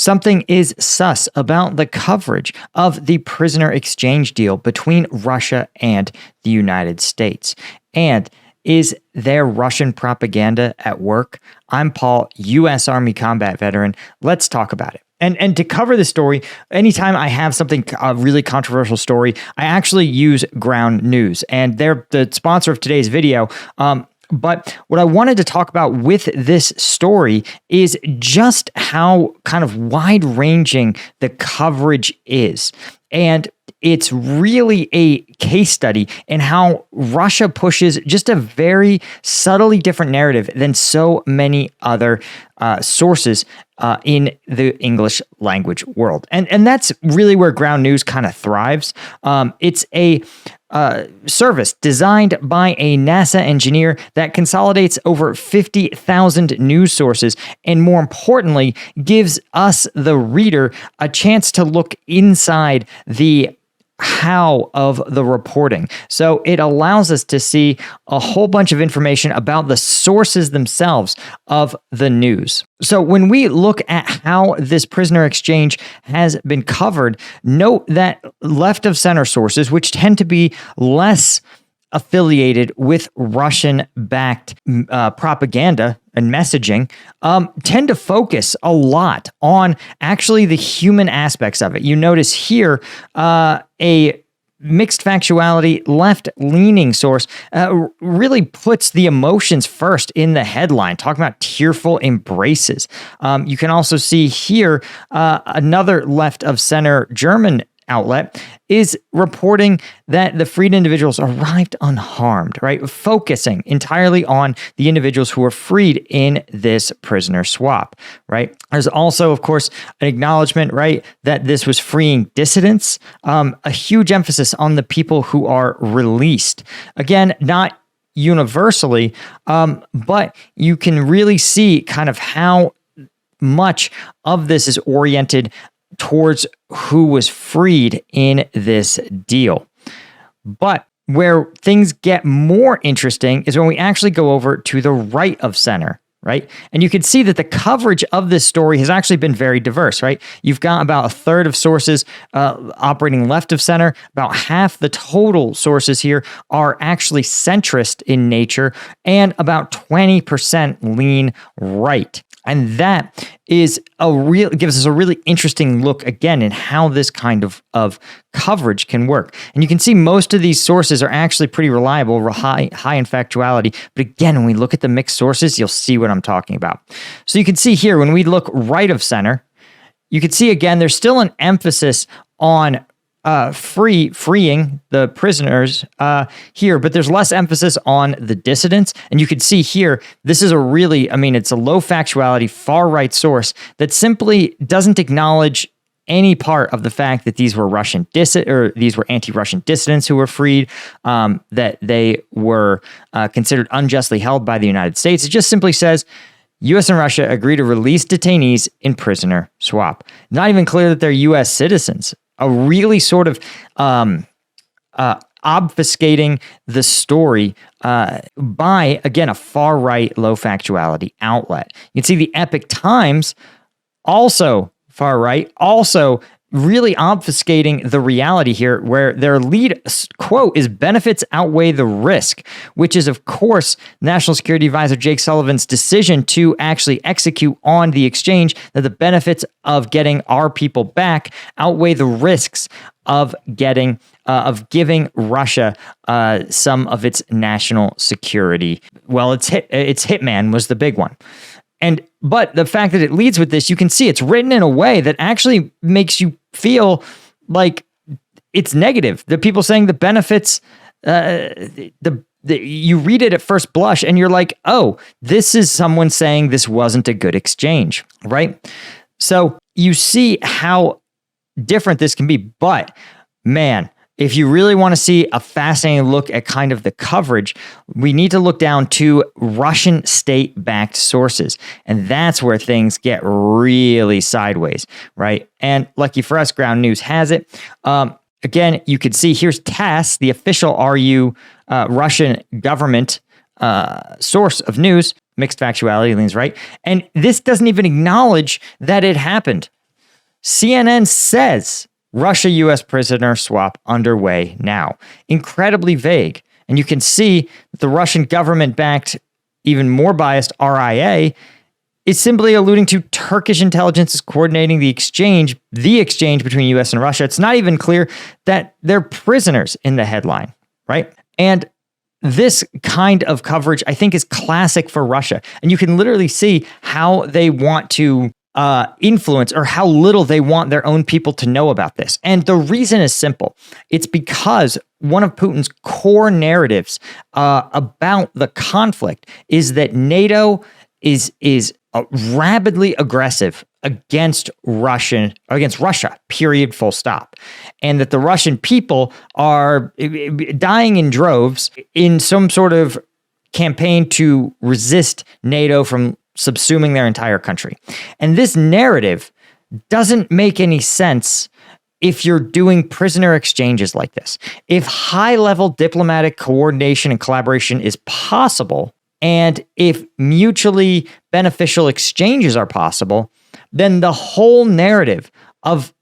Something is sus about the coverage of the prisoner exchange deal between Russia and the United States. And is there Russian propaganda at work? I'm Paul, U.S. Army combat veteran. Let's talk about it. And to cover the story, anytime I have something, a really controversial story, I actually use Ground News. And they're the sponsor of today's video. But what I wanted to talk about with this story is just how kind of wide-ranging the coverage is. And it's really a case study in how Russia pushes just a very subtly different narrative than so many other sources in the English language world. And that's really where Ground News kind of thrives. It's a service designed by a NASA engineer that consolidates over 50,000 news sources and, more importantly, gives us, the reader, a chance to look inside the how of the reporting. So it allows us to see a whole bunch of information about the sources themselves of the news. So when we look at how this prisoner exchange has been covered, note that left of center sources, which tend to be less affiliated with Russian-backed propaganda and messaging, tend to focus a lot on actually the human aspects of it. You notice here a mixed factuality, left-leaning source really puts the emotions first in the headline, talking about tearful embraces. You can also see here another left-of-center German outlet is reporting that the freed individuals arrived unharmed, right? Focusing entirely on the individuals who were freed in this prisoner swap, right? There's also, of course, an acknowledgement, right, that this was freeing dissidents, a huge emphasis on the people who are released. Again, not universally, but you can really see kind of how much of this is oriented towards who was freed in this deal. But where things get more interesting is when we actually go over to the right of center, right? And you can see that the coverage of this story has actually been very diverse, right? You've got about a third of sources operating left of center. About half the total sources here are actually centrist in nature, and about 20% lean right. And that is gives us a really interesting look again in how this kind of coverage can work. And you can see most of these sources are actually pretty reliable, high in factuality. But again, when we look at the mixed sources, you'll see what I'm talking about. So you can see here, when we look right of center, you can see again, there's still an emphasis on freeing the prisoners here, but there's less emphasis on the dissidents. And you can see here, this is it's a low factuality, far right source that simply doesn't acknowledge any part of the fact that these were these were anti-Russian dissidents who were freed, that they were considered unjustly held by the United States. It just simply says, U.S. and Russia agree to release detainees in prisoner swap. Not even clear that they're U.S. citizens. A really sort of obfuscating the story by, again, a far-right, low-factuality outlet. You can see the Epoch Times, also far-right, also really obfuscating the reality here, where their lead quote is benefits outweigh the risk, which is, of course, National Security Advisor Jake Sullivan's decision to actually execute on the exchange, that the benefits of getting our people back outweigh the risks of giving Russia some of its national security. Well, its hitman was the big one. But the fact that it leads with this, you can see it's written in a way that actually makes you feel like it's negative. The people saying the benefits, you read it at first blush and you're like, oh, this is someone saying this wasn't a good exchange, right? So you see how different this can be. But man, if you really want to see a fascinating look at kind of the coverage, we need to look down to Russian state-backed sources. And that's where things get really sideways, right? And lucky for us, Ground News has it. Again, you can see here's TASS, the official Russian government source of news. Mixed factuality leans right. And this doesn't even acknowledge that it happened. CNN says Russia-US prisoner swap underway now. Incredibly vague. And you can see that the Russian government-backed, even more biased RIA is simply alluding to Turkish intelligence is coordinating the exchange between US and Russia. It's not even clear that they're prisoners in the headline, right? And this kind of coverage, I think, is classic for Russia. And you can literally see how they want to influence, or how little they want their own people to know about this. And the reason is simple. It's because one of Putin's core narratives about the conflict is that NATO is rapidly aggressive against Russia, period, full stop. And that the Russian people are dying in droves in some sort of campaign to resist NATO from subsuming their entire country. And this narrative doesn't make any sense if you're doing prisoner exchanges like this. If high-level diplomatic coordination and collaboration is possible, and if mutually beneficial exchanges are possible, then the whole narrative of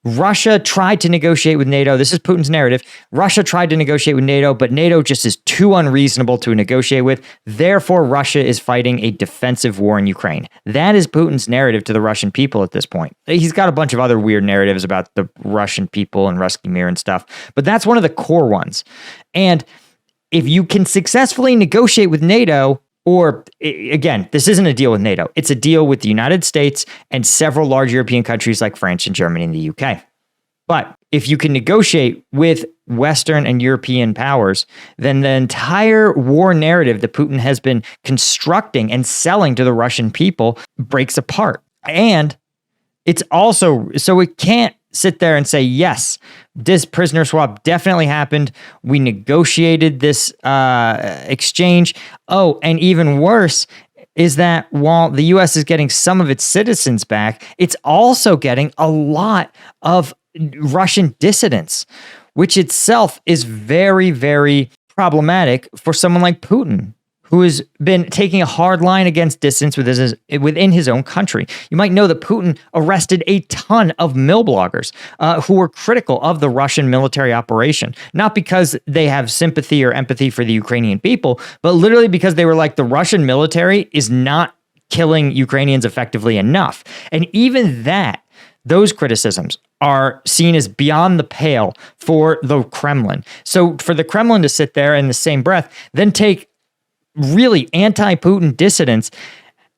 Russia tried to negotiate with NATO. This is Putin's narrative. Russia tried to negotiate with NATO, but NATO just is too unreasonable to negotiate with. Therefore, Russia is fighting a defensive war in Ukraine. That is Putin's narrative to the Russian people at this point. He's got a bunch of other weird narratives about the Russian people and Ruski Mir and stuff, but that's one of the core ones. And if you can successfully negotiate with NATO, or again, this isn't a deal with NATO, it's a deal with the United States and several large European countries like France and Germany and the UK. But if you can negotiate with Western and European powers, then the entire war narrative that Putin has been constructing and selling to the Russian people breaks apart. And it's also, so it can't sit there and say, yes, this prisoner swap definitely happened. We negotiated this exchange. Oh, and even worse is that while the U.S. is getting some of its citizens back, it's also getting a lot of Russian dissidents, which itself is very, very problematic for someone like Putin, who has been taking a hard line against dissidents within his own country. You might know that Putin arrested a ton of mill bloggers who were critical of the Russian military operation, not because they have sympathy or empathy for the Ukrainian people, but literally because they were like, the Russian military is not killing Ukrainians effectively enough. And even that, those criticisms are seen as beyond the pale for the Kremlin. So for the Kremlin to sit there in the same breath, then take really anti-Putin dissidents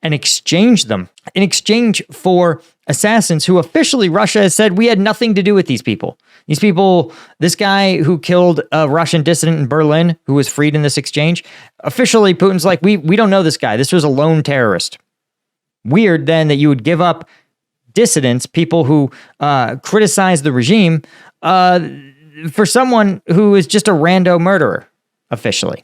and exchange them in exchange for assassins who officially Russia has said we had nothing to do with these people. These people, this guy who killed a Russian dissident in Berlin who was freed in this exchange, officially Putin's like, we don't know this guy. This was a lone terrorist. Weird then that you would give up dissidents, people who criticize the regime, for someone who is just a rando murderer, officially.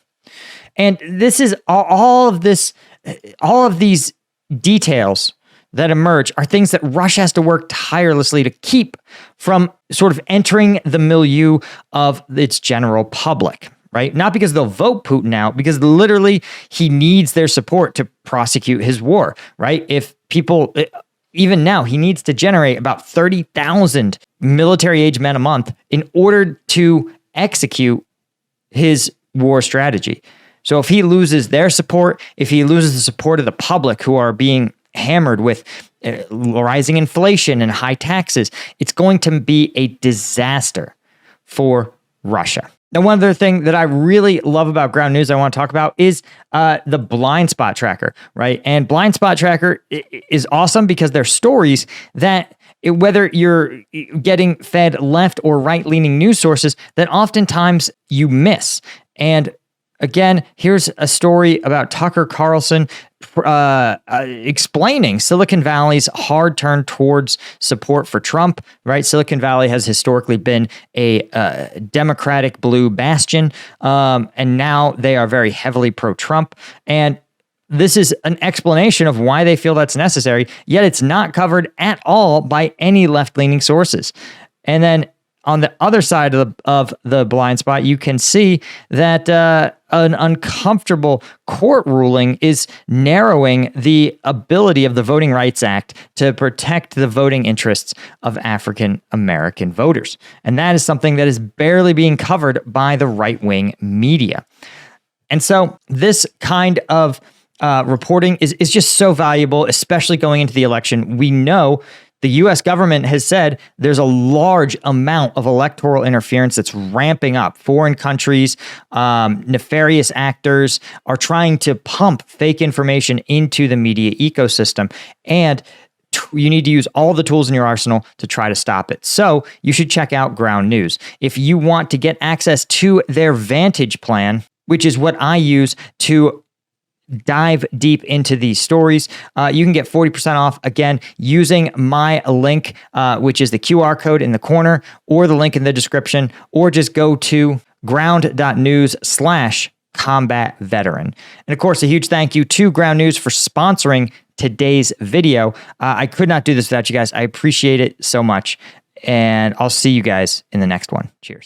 And this is all of these details that emerge are things that Russia has to work tirelessly to keep from sort of entering the milieu of its general public, right? Not because they'll vote Putin out, because literally he needs their support to prosecute his war, right? If people, even now, he needs to generate about 30,000 military-age men a month in order to execute his war strategy. So if he loses their support, if he loses the support of the public who are being hammered with rising inflation and high taxes, it's going to be a disaster for Russia. Now, one other thing that I really love about Ground News I want to talk about is the blind spot tracker, right? And blind spot tracker is awesome because they're stories that, whether you're getting fed left or right-leaning news sources, that oftentimes you miss. And again, here's a story about Tucker Carlson explaining Silicon Valley's hard turn towards support for Trump, right? Silicon Valley has historically been a Democratic blue bastion, and now they are very heavily pro-Trump. And this is an explanation of why they feel that's necessary, yet it's not covered at all by any left-leaning sources. And then on the other side of the blind spot, you can see that an uncomfortable court ruling is narrowing the ability of the Voting Rights Act to protect the voting interests of African American voters. And that is something that is barely being covered by the right-wing media. And so this kind of reporting is just so valuable, especially going into the election. We know the U.S. government has said there's a large amount of electoral interference that's ramping up. Foreign countries, nefarious actors are trying to pump fake information into the media ecosystem. And you need to use all the tools in your arsenal to try to stop it. So you should check out Ground News. If you want to get access to their Vantage plan, which is what I use to dive deep into these stories, you can get 40% off, again, using my link, which is the QR code in the corner, or the link in the description, or just go to ground.news/combat veteran. And of course, a huge thank you to Ground News for sponsoring today's video. I could not do this without you guys. I appreciate it so much. And I'll see you guys in the next one. Cheers.